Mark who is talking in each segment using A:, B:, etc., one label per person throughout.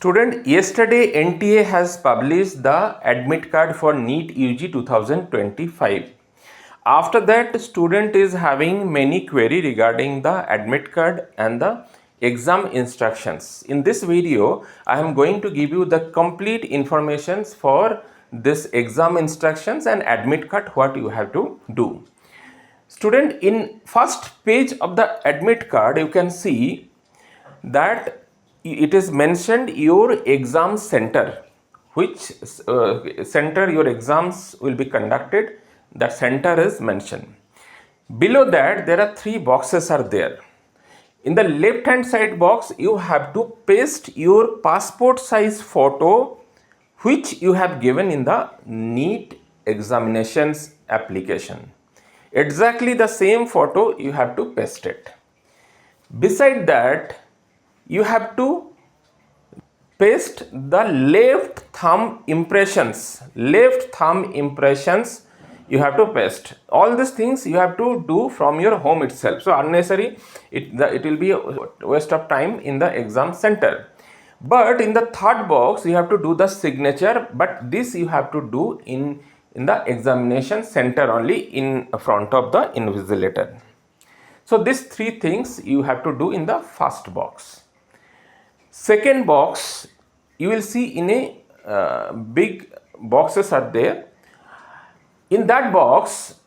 A: Student, yesterday NTA has published the admit card for NEET UG 2025. After that, student is having many query regarding the admit card and the exam instructions. In this video, I am going to give you the complete information for this exam instructions and admit card, what you have to do. Student, in first page of the admit card, you can see that it is mentioned your exam center, which center your exams will be conducted. That center is mentioned. Below that, there are three boxes are there. In the left hand side box, you have to paste your passport size photo which you have given in the NEET examinations application. Exactly the same photo you have to paste it. Beside that, you have to paste the left thumb impressions. Left thumb impressions you have to paste. All these things you have to do from your home itself. So unnecessary, it will be a waste of time in the exam center. But in the third box, you have to do the signature, but this you have to do in the examination center only, in front of the invigilator. So these three things you have to do in the first box. Second box, you will see in a big boxes are there. In that box,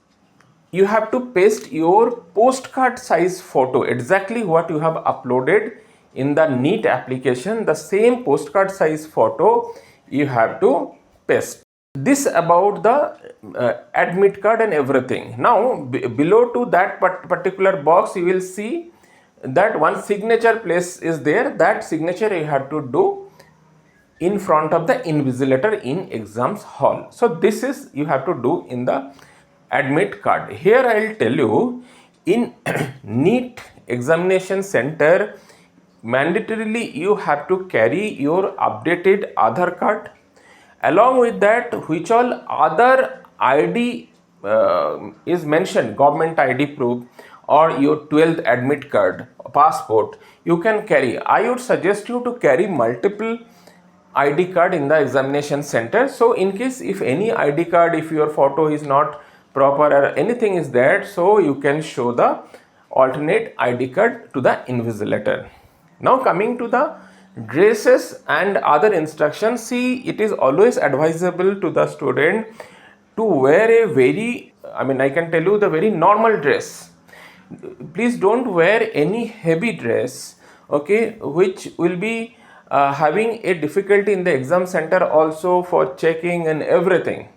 A: you have to paste your postcard size photo, exactly what you have uploaded in the NEET application. The same postcard size photo you have to paste. This about the admit card and everything. Now below to that particular box, you will see that one signature place is there. That signature you have to do in front of the invigilator in exams hall. So this is you have to do in the admit card. Here I will tell you, in NEET examination center, mandatorily you have to carry your updated Aadhaar card. Along with that, which all other ID is mentioned, government ID proof or your 12th admit card, passport, you can carry. I would suggest you to carry multiple ID card in the examination center. So in case if any ID card, if your photo is not proper or anything is there, so you can show the alternate ID card to the invigilator. Now coming to the dresses and other instructions, see, it is always advisable to the student to wear a very, I can tell you, the very normal dress. Please don't wear any heavy dress, okay, which will be having a difficulty in the exam center also for checking and everything.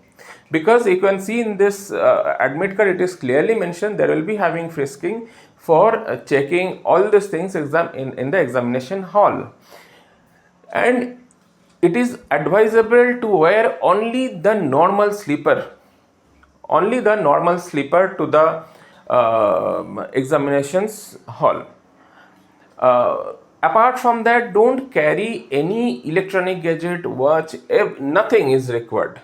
A: Because you can see in this admit card, it is clearly mentioned there will be having frisking for checking all these things in the examination hall. And it is advisable to wear only the normal slipper. Only the normal slipper to the examinations hall. Apart from that, don't carry any electronic gadget, watch, nothing is required.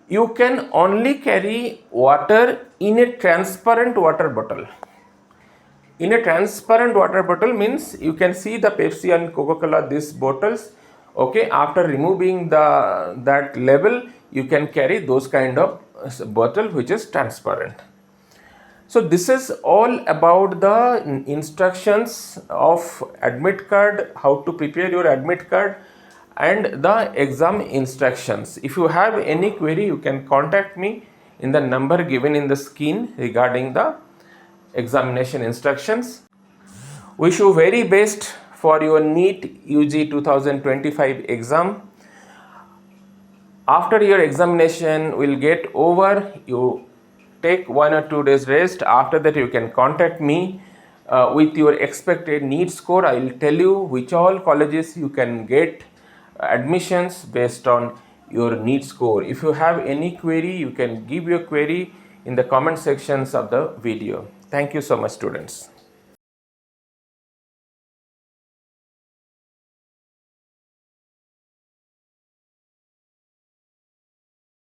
A: You can only carry water in a transparent water bottle. In a transparent water bottle means you can see the Pepsi and Coca-Cola, these bottles. Okay, after removing that label, you can carry those kind of bottle which is transparent. So this is all about the instructions of admit card, how to prepare your admit card and the exam instructions. If you have any query, you can contact me in the number given in the screen regarding the examination instructions. Wish you very best for your NEET UG 2025 exam. After your examination will get over, you take 1 or 2 days rest. After that, you can contact me with your expected NEET score. I will tell you which all colleges you can get admissions based on your NEET score. If you have any query, you can give your query in the comment sections of the video. Thank you so much, students.